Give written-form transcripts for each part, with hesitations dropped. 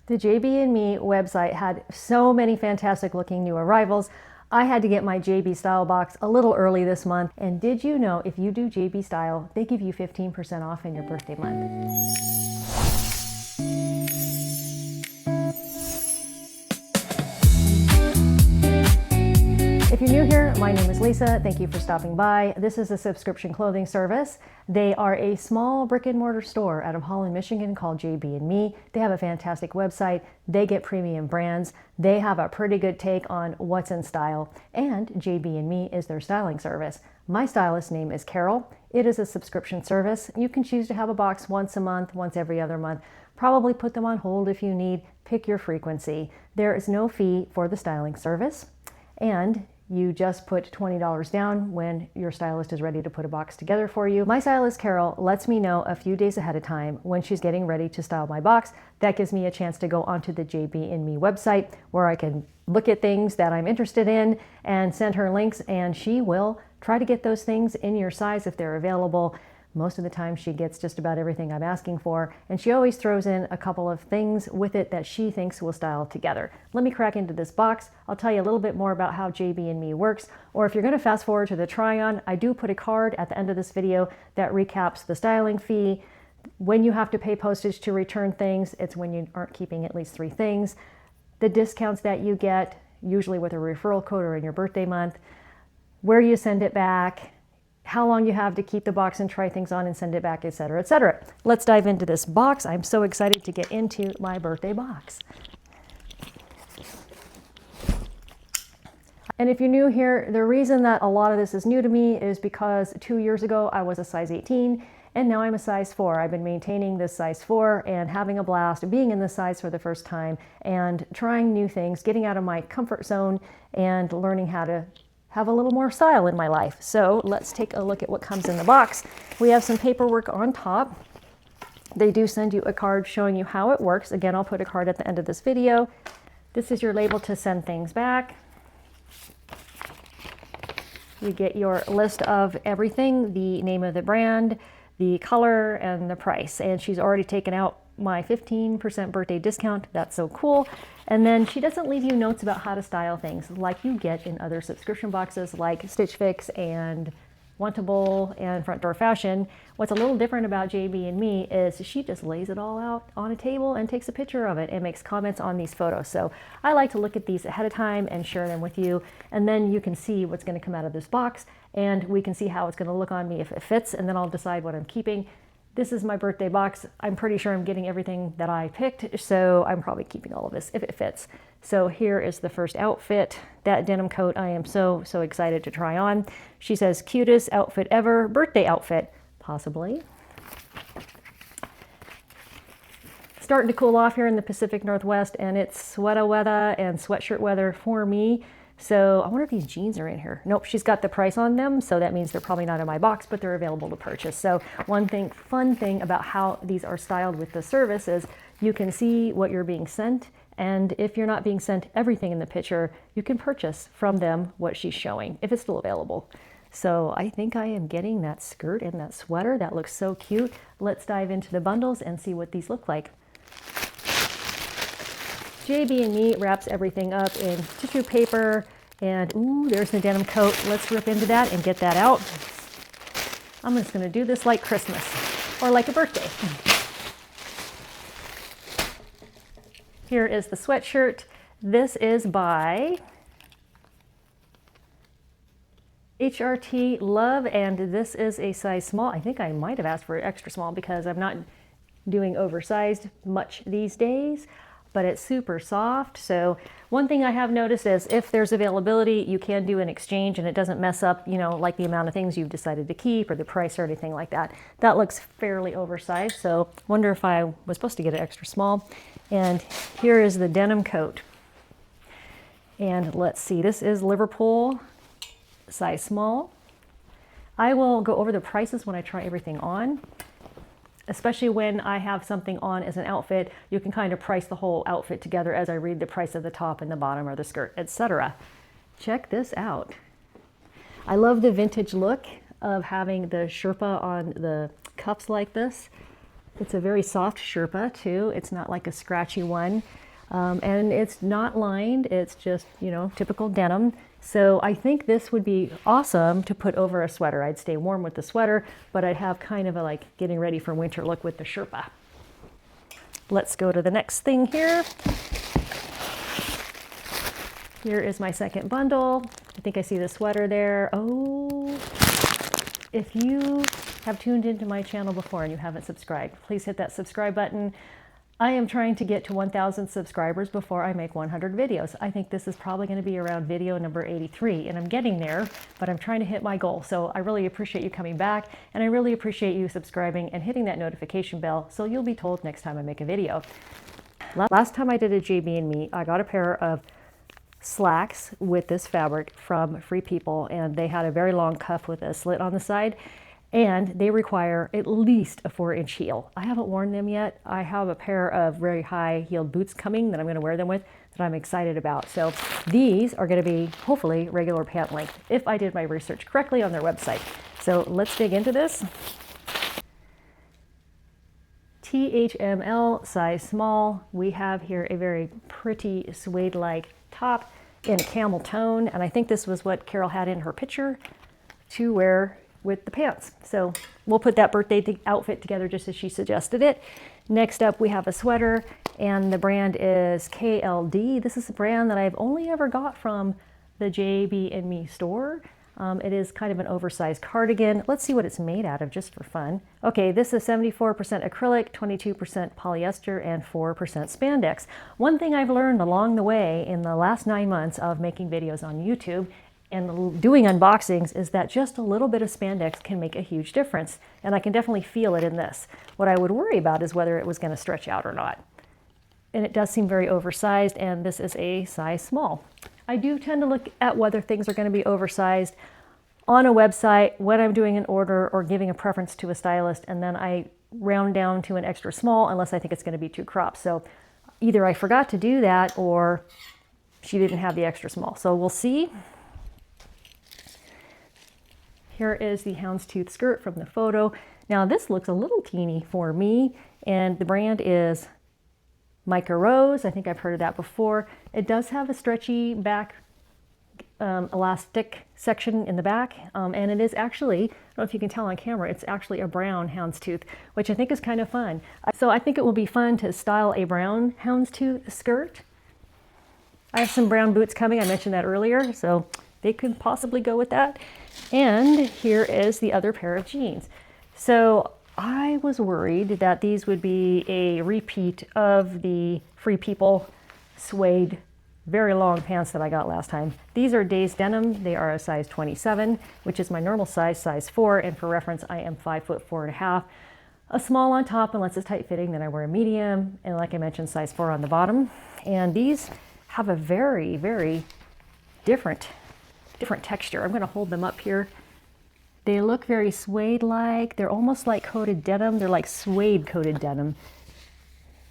The JB&Me website had so many fantastic looking new arrivals. I had to get my JB Style box a little early this month. And did you know if you do JB Style, they give you 15% off in your birthday month? If you're new here, my name is Lisa. Thank you for stopping by. This is a subscription clothing service. They are a small brick and mortar store out of Holland, Michigan called JB&Me. They have a fantastic website. They get premium brands. They have a pretty good take on what's in style. And JB&Me is their styling service. My stylist name is Carol. It is a subscription service. You can choose to have a box once a month, once every other month. Probably put them on hold if you need. Pick your frequency. There is no fee for the styling service. And you just put $20 down when your stylist is ready to put a box together for you. My stylist, Carol, lets me know a few days ahead of time when she's getting ready to style my box. That gives me a chance to go onto the JB&Me website where I can look at things that I'm interested in and send her links, and she will try to get those things in your size if they're available. Most of the time she gets just about everything I'm asking for, and she always throws in a couple of things with it that she thinks will style together. Let me crack into this box. I'll tell you a little bit more about how JB&Me works, or if you're going to fast forward to the try-on, I do put a card at the end of this video that recaps the styling fee. When you have to pay postage to return things, it's when you aren't keeping at least 3 things. The discounts that you get, usually with a referral code or in your birthday month, where you send it back, how long you have to keep the box and try things on and send it back, etc., etc. Let's dive into this box. I'm so excited to get into my birthday box. And if you're new here, the reason that a lot of this is new to me is because 2 years ago I was a size 18 and now I'm a size 4. I've been maintaining this size 4 and having a blast being in this size for the first time and trying new things, getting out of my comfort zone and learning how to have a little more style in my life. So let's take a look at what comes in the box. We have some paperwork on top. They do send you a card showing you how it works. Again, I'll put a card at the end of this video. This is your label to send things back. You get your list of everything, the name of the brand, the color, and the price. And she's already taken out my 15% birthday discount. That's so cool. And then she doesn't leave you notes about how to style things like you get in other subscription boxes like Stitch Fix and Wantable and Front Door Fashion. What's a little different about JB&Me is she just lays it all out on a table and takes a picture of it and makes comments on these photos. So I like to look at these ahead of time and share them with you. And then you can see what's going to come out of this box and we can see how it's going to look on me if it fits, and then I'll decide what I'm keeping. This is my birthday box. I'm pretty sure I'm getting everything that I picked, so I'm probably keeping all of this if it fits. So here is the first outfit. That denim coat I am so excited to try on. She says, cutest outfit ever, birthday outfit, possibly. Starting to cool off here in the Pacific Northwest, and it's sweater weather and sweatshirt weather for me. So I wonder if these jeans are in here. Nope, she's got the price on them, so that means they're probably not in my box, but they're available to purchase. So one thing, fun thing about how these are styled with the service is you can see what you're being sent, and if you're not being sent everything in the picture, you can purchase from them what she's showing, if it's still available. So I think I am getting that skirt and that sweater. That looks so cute. Let's dive into the bundles and see what these look like. JB&Me wraps everything up in tissue paper, and ooh, there's the denim coat. Let's rip into that and get that out. I'm just going to do this like Christmas or like a birthday. Here is the sweatshirt. This is by HRT Love, and this is a size small. I think I might have asked for extra small because I'm not doing oversized much these days, but it's super soft. So one thing I have noticed is if there's availability, you can do an exchange and it doesn't mess up, you know, like the amount of things you've decided to keep or the price or anything like that. That looks fairly oversized, so wonder if I was supposed to get it extra small. And here is the denim coat. And let's see, this is Liverpool, size small. I will go over the prices when I try everything on. Especially when I have something on as an outfit, you can kind of price the whole outfit together as I read the price of the top and the bottom or the skirt, etc. Check this out. I love the vintage look of having the Sherpa on the cuffs like this. It's a very soft Sherpa too. It's not like a scratchy one. And it's not lined, it's just, you know, typical denim. So I think this would be awesome to put over a sweater. I'd stay warm with the sweater, but I'd have kind of a like getting ready for winter look with the Sherpa. Let's go to the next thing here. Here is my second bundle. I think I see the sweater there. Oh, if you have tuned into my channel before and you haven't subscribed, please hit that subscribe button. I am trying to get to 1,000 subscribers before I make 100 videos. I think this is probably going to be around video number 83, and I'm getting there, but I'm trying to hit my goal. So I really appreciate you coming back, and I really appreciate you subscribing and hitting that notification bell so you'll be told next time I make a video. Last time I did a JB&Me, I got a pair of slacks with this fabric from Free People, and they had a very long cuff with a slit on the side. And they require at least a 4-inch heel. I haven't worn them yet. I have a pair of very high-heeled boots coming that I'm going to wear them with that I'm excited about. So these are going to be hopefully regular pant length if I did my research correctly on their website. So let's dig into this. THML, size small. We have here a very pretty suede-like top in a camel tone. And I think this was what Carol had in her picture to wear with the pants. So we'll put that birthday outfit together just as she suggested it. Next up, we have a sweater, and the brand is KLD. This is a brand that I've only ever got from the JB&Me store. It is kind of an oversized cardigan. Let's see what it's made out of just for fun. Okay, this is 74% acrylic, 22% polyester, and 4% spandex. One thing I've learned along the way in the last 9 months of making videos on YouTube and doing unboxings is that just a little bit of spandex can make a huge difference, and I can definitely feel it in this. What I would worry about is whether it was going to stretch out or not. And it does seem very oversized, and this is a size small. I do tend to look at whether things are going to be oversized on a website when I'm doing an order or giving a preference to a stylist, and then I round down to an extra small unless I think it's going to be too cropped. So either I forgot to do that or she didn't have the extra small. So we'll see. Here is the houndstooth skirt from the photo. Now this looks a little teeny for me, and the brand is Micah Rose. I think I've heard of that before. It does have a stretchy back elastic section in the back, and it is actually, I don't know if you can tell on camera, it's actually a brown houndstooth, which I think is kind of fun. So I think it will be fun to style a brown houndstooth skirt. I have some brown boots coming, I mentioned that earlier, so they could possibly go with that. And here is the other pair of jeans. So I was worried that these would be a repeat of the Free People suede very long pants that I got last time. These are Days denim. They are a size 27, which is my normal size, size 4. And for reference, I am 5'4.5". A small on top, unless it's tight fitting, then I wear a medium. And like I mentioned, size 4 on the bottom. And these have a very, very different texture. I'm going to hold them up here. They look very suede-like. They're almost like coated denim. They're like suede coated denim.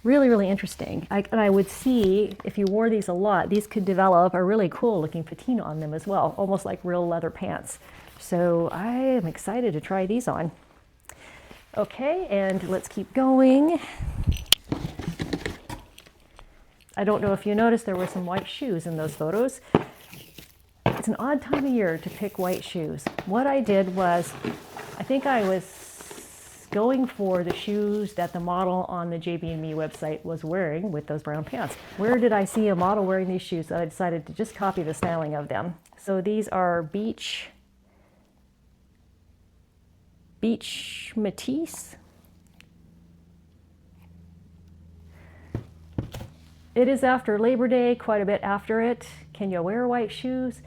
Really, really interesting. And I would see, if you wore these a lot, these could develop a really cool looking patina on them as well, almost like real leather pants. So I am excited to try these on. Okay, and let's keep going. I don't know if you noticed, there were some white shoes in those photos. It's an odd time of year to pick white shoes. What I did was, I think I was going for the shoes that the model on the JB&Me website was wearing with those brown pants. Where did I see a model wearing these shoes that I decided to just copy the styling of them? So these are Beach Matisse. It is after Labor Day, quite a bit after it. Can you wear white shoes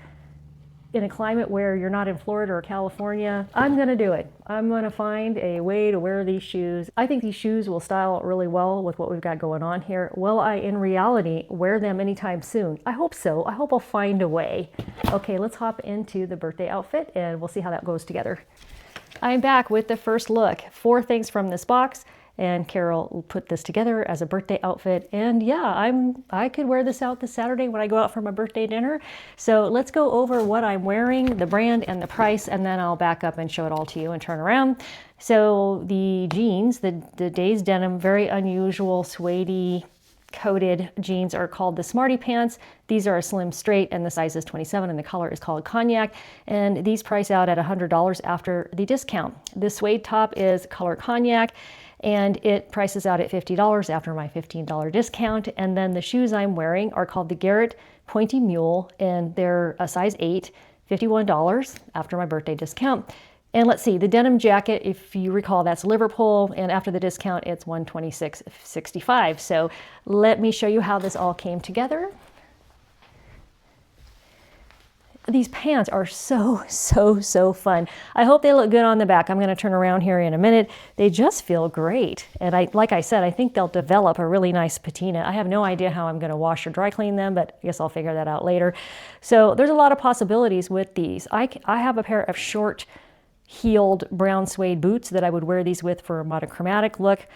in a climate where you're not in Florida or California? I'm gonna do it. I'm gonna find a way to wear these shoes. I think these shoes will style really well with what we've got going on here. Will I, in reality, wear them anytime soon? I hope so. I hope I'll find a way. Okay, let's hop into the birthday outfit and we'll see how that goes together. I'm back with the first look. 4 things from this box. and Carol put this together as a birthday outfit. And yeah, I could wear this out this Saturday when I go out for my birthday dinner. So let's go over what I'm wearing, the brand and the price, and then I'll back up and show it all to you and turn around. So the jeans, the Days Denim, very unusual suede coated jeans, are called the Smarty Pants. These are a slim straight and the size is 27 and the color is called Cognac, and these price out at $100 after the discount. The suede top is color Cognac and it prices out at $50 after my $15 discount. And then the shoes I'm wearing are called the Garrett Pointy Mule and they're a size 8, $51 after my birthday discount. And let's see, the denim jacket, if you recall, that's Liverpool, and after the discount, it's $126.65. So let me show you how this all came together. These pants are so fun. I hope they look good on the back. I'm going to turn around here in a minute. They just feel great. And like I said, I think they'll develop a really nice patina. I have no idea how I'm going to wash or dry clean them, but I guess I'll figure that out later. So there's a lot of possibilities with these. I have a pair of short heeled brown suede boots that I would wear these with for a monochromatic look,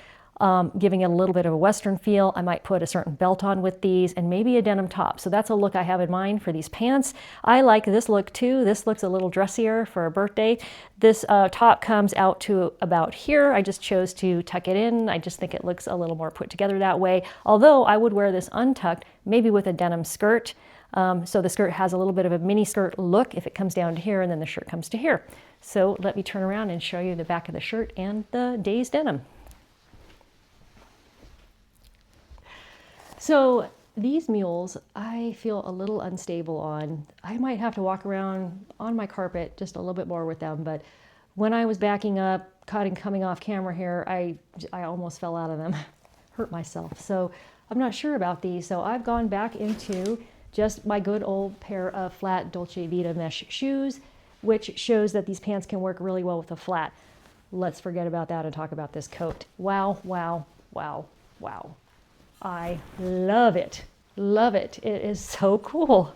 giving it a little bit of a Western feel. I might put a certain belt on with these and maybe a denim top. So that's a look I have in mind for these pants. I like this look too. This looks a little dressier for a birthday. This top comes out to about here. I just chose to tuck it in. I just think it looks a little more put together that way. Although I would wear this untucked, maybe with a denim skirt. So the skirt has a little bit of a mini skirt look if it comes down to here and then the shirt comes to here. So let me turn around and show you the back of the shirt and the Days Denim. So these mules, I feel a little unstable on. I might have to walk around on my carpet just a little bit more with them, but when I was backing up, coming off camera here, I almost fell out of them, hurt myself. So I'm not sure about these. So I've gone back into just my good old pair of flat Dolce Vita mesh shoes, which shows that these pants can work really well with a flat. Let's forget about that and talk about this coat. Wow, wow, wow, wow. I love it. Love it. It is so cool.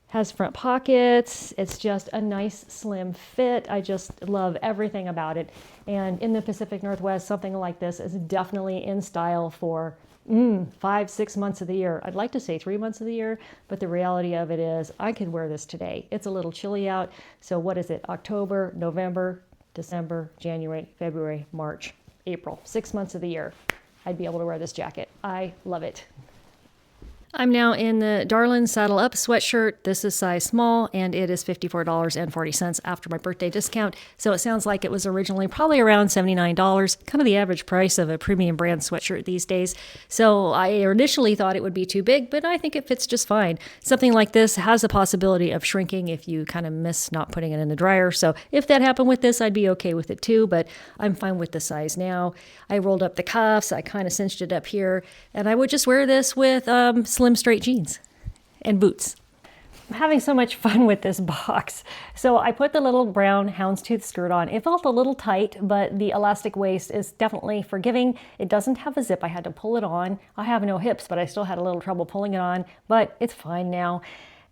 Has front pockets. It's just a nice slim fit. I just love everything about it. And in the Pacific Northwest, something like this is definitely in style for 5-6 months of the year. I'd like to say 3 months of the year, but the reality of it is I could wear this today. It's a little chilly out. So what is it? October, November, December, January, February, March, April, 6 months of the year. I'd be able to wear this jacket. I love it. I'm now in the Darlin Saddle Up sweatshirt. This is size small and it is $54.40 after my birthday discount. So it sounds like it was originally probably around $79, kind of the average price of a premium brand sweatshirt these days. So I initially thought it would be too big, but I think it fits just fine. Something like this has a possibility of shrinking if you kind of miss not putting it in the dryer. So if that happened with this, I'd be okay with it too, but I'm fine with the size now. I rolled up the cuffs, I kind of cinched it up here, and I would just wear this with slim straight jeans and boots. I'm having so much fun with this box. So I put the little brown houndstooth skirt on. It felt a little tight, but the elastic waist is definitely forgiving. It doesn't have a zip. I had to pull it on. I have no hips, but I still had a little trouble pulling it on, but it's fine now.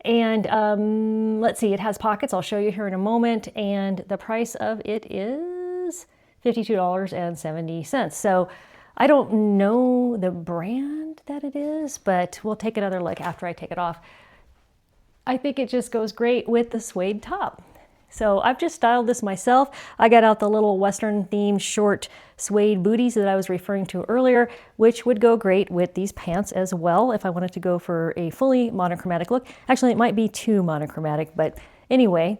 And let's see, it has pockets. I'll show you here in a moment. And the price of it is $52.70. So I don't know the brand that it is, but we'll take another look after I take it off. I think it just goes great with the suede top. So I've just styled this myself. I got out the little Western themed short suede booties that I was referring to earlier, which would go great with these pants as well if I wanted to go for a fully monochromatic look. Actually, it might be too monochromatic, but anyway,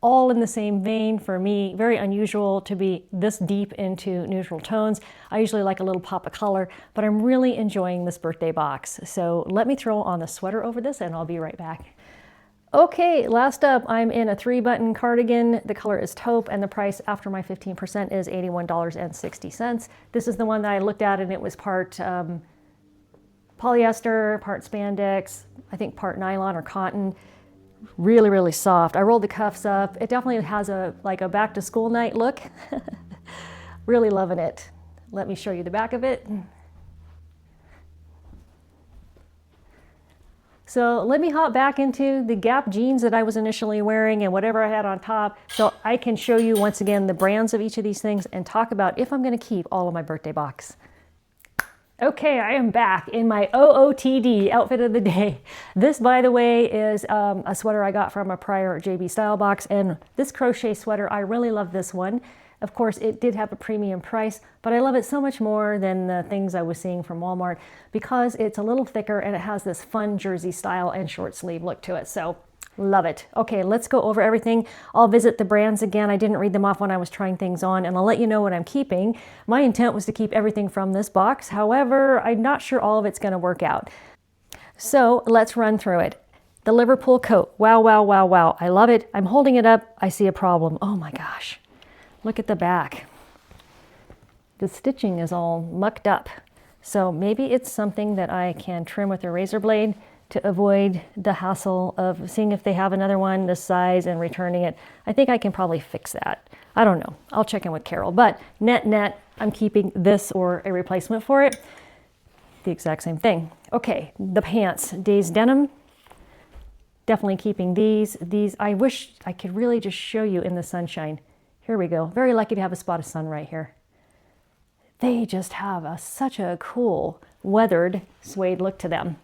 all in the same vein for me. Very unusual to be this deep into neutral tones. I usually like a little pop of color, but I'm really enjoying this birthday box. So let me throw on the sweater over this and I'll be right back. Okay, last up, I'm in a 3-button cardigan. The color is taupe and the price after my 15% is $81.60. This is the one that I looked at and it was part polyester, part spandex, I think part nylon or cotton. Really, really soft. I rolled the cuffs up. It definitely has like a back to school night look. Really loving it. Let me show you the back of it. So let me hop back into the Gap jeans that I was initially wearing and whatever I had on top, so I can show you once again the brands of each of these things and talk about if I'm going to keep all of my birthday box. Okay, I am back in my OOTD outfit of the day. This, by the way, is a sweater I got from a prior JB Style box, and this crochet sweater, I really love this one. Of course, it did have a premium price, but I love it so much more than the things I was seeing from Walmart because it's a little thicker and it has this fun jersey style and short sleeve look to it. So love it. Okay, let's go over everything. I'll visit the brands again. I didn't read them off when I was trying things on, and I'll let you know what I'm keeping. My intent was to keep everything from this box. However, I'm not sure all of it's going to work out. So let's run through it. The Liverpool coat. Wow, wow, wow, wow. I love it. I'm holding it up. I see a problem. Oh my gosh. Look at the back. The stitching is all mucked up. So maybe it's something that I can trim with a razor blade to avoid the hassle of seeing if they have another one this size and returning it. I think I can probably fix that. I don't know. I'll check in with Carol. But net, I'm keeping this or a replacement for it. The exact same thing. Okay, the pants. Days denim. Definitely keeping these. These, I wish I could really just show you in the sunshine. Here we go. Very lucky to have a spot of sun right here. They just have such a cool weathered suede look to them.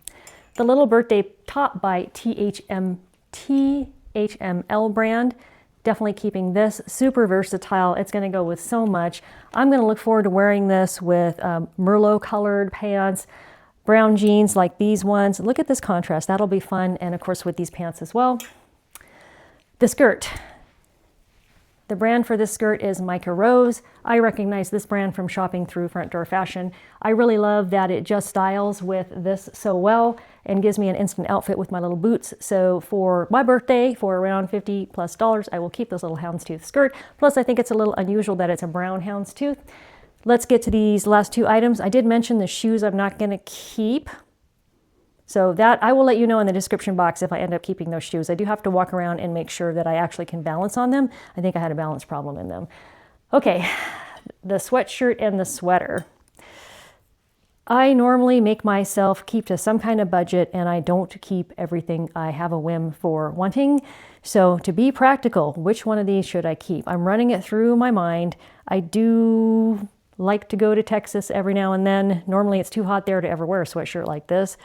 The little birthday top by THML brand. Definitely keeping this. Super versatile. It's going to go with so much. I'm going to look forward to wearing this with Merlot colored pants, brown jeans like these ones. Look at this contrast. That'll be fun. And of course with these pants as well. The skirt. The brand for this skirt is Micah Rose. I recognize this brand from shopping through Front Door Fashion. I really love that it just styles with this so well and gives me an instant outfit with my little boots. So for my birthday, for around $50+, I will keep this little houndstooth skirt. Plus, I think it's a little unusual that it's a brown houndstooth. Let's get to these last two items. I did mention the shoes I'm not going to keep. So that I will let you know in the description box if I end up keeping those shoes. I do have to walk around and make sure that I actually can balance on them. I think I had a balance problem in them. Okay, the sweatshirt and the sweater. I normally make myself keep to some kind of budget, and I don't keep everything I have a whim for wanting. So to be practical, which one of these should I keep? I'm running it through my mind. I do like to go to Texas every now and then. Normally it's too hot there to ever wear a sweatshirt like this.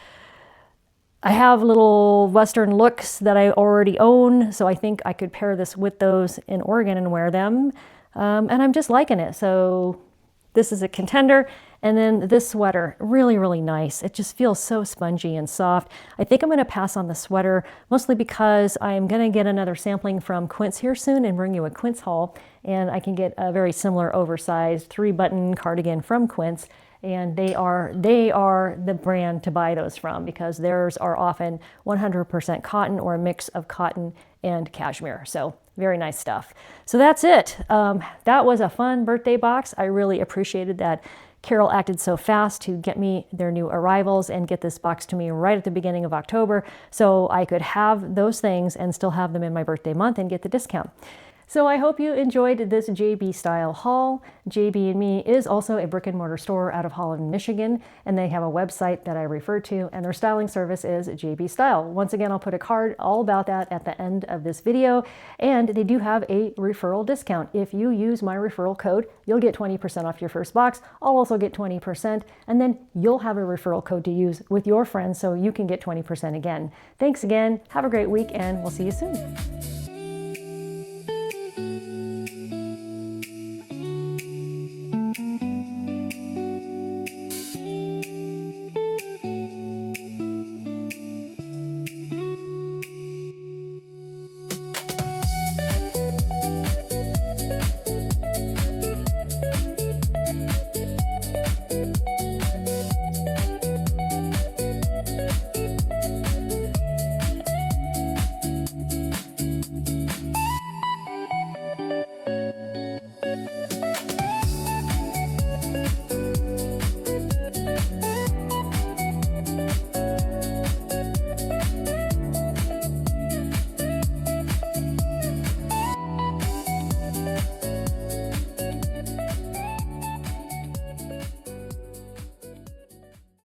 I have little Western looks that I already own, so I think I could pair this with those in Oregon and wear them. And I'm just liking it. So this is a contender. And then this sweater, really, really nice. It just feels so spongy and soft. I think I'm going to pass on the sweater, mostly because I'm going to get another sampling from Quince here soon and bring you a Quince haul. And I can get a very similar oversized 3-button cardigan from Quince. And they are the brand to buy those from because theirs are often 100% cotton or a mix of cotton and cashmere. So very nice stuff. So that's it. That was a fun birthday box. I really appreciated that Carol acted so fast to get me their new arrivals and get this box to me right at the beginning of October so I could have those things and still have them in my birthday month and get the discount. So I hope you enjoyed this JB Style haul. JB and Me is also a brick and mortar store out of Holland, Michigan, and they have a website that I refer to, and their styling service is JB Style. Once again, I'll put a card all about that at the end of this video, and they do have a referral discount. If you use my referral code, you'll get 20% off your first box. I'll also get 20%, and then you'll have a referral code to use with your friends so you can get 20% again. Thanks again. Have a great week, and we'll see you soon.